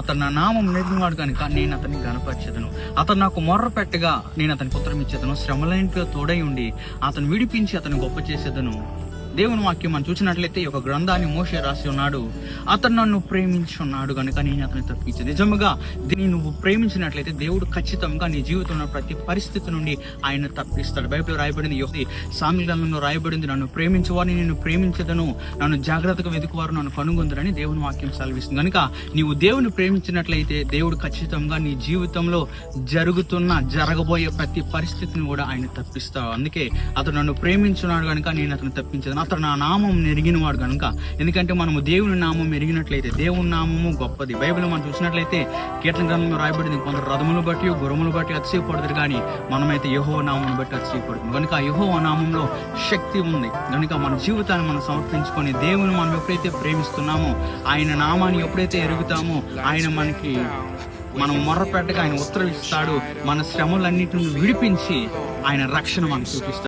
అతను నా నామం నెరిగినవాడు కనుక నేను అతన్ని గణపరచెదను. అతను నాకు మొర్ర పెట్టగా నేను అతనికి ఉత్తరం ఇచ్చేదను. శ్రమలైనట్లో తోడై ఉండి అతను విడిపించి అతను గొప్ప చేసేదను. దేవుని వాక్యం మనం చూసినట్లయితే ఈ యొక్క గ్రంథాన్ని మోషే రాసి ఉన్నాడు. అతను నన్ను ప్రేమించున్నాడు కనుక నేను అతన్ని తప్పించాను. నిజముగా దీన్ని నువ్వు ప్రేమించినట్లయితే దేవుడు ఖచ్చితంగా నీ జీవితంలో ప్రతి పరిస్థితి నుండి ఆయన తప్పిస్తాడు. బైబిల్లో రాయబడింది, సామెతల గ్రంథంలో రాయబడింది, నన్ను ప్రేమించేవారిని నేను ప్రేమించదను, నన్ను జాగ్రత్తగా వెతుకువారు నన్ను కనుగొందరని దేవుని వాక్యం సెలవిస్తుంది. కనుక నీవు దేవుని ప్రేమించినట్లయితే దేవుడు ఖచ్చితంగా నీ జీవితంలో జరగబోయే ప్రతి పరిస్థితిని కూడా ఆయన తప్పిస్తాడు. అందుకే అతను నన్ను ప్రేమించున్నాడు కనుక నేను అతను తప్పించదను. అతను నా నామం ఎరిగినవాడు కనుక. ఎందుకంటే మనము దేవుని నామం ఎరిగినట్లయితే దేవుని నామము గొప్పది. బైబిల్ మనం చూసినట్లయితే కీర్తన గ్రంథంలో రాయబడింది, కొందరు రథములు బట్టి గుర్రములు బట్టి అతిశయపడతారు కానీ మనమైతే యెహోవా నామమును బట్టి అతిశయపడుతుంది. కనుక యెహోవా నామంలో శక్తి ఉంది. కనుక మన జీవితాన్ని మనం సమర్పించుకొని దేవుని మనం ఎప్పుడైతే ప్రేమిస్తున్నామో, ఆయన నామాన్ని ఎప్పుడైతే ఎరుగుతామో, ఆయన మనకి మనం మొర్రపెట్టగా ఆయన ఉత్తరం ఇస్తాడు. మన శ్రమలన్నిటిని విడిపించి ఆయన రక్షణ మనకు చూపిస్తాడు.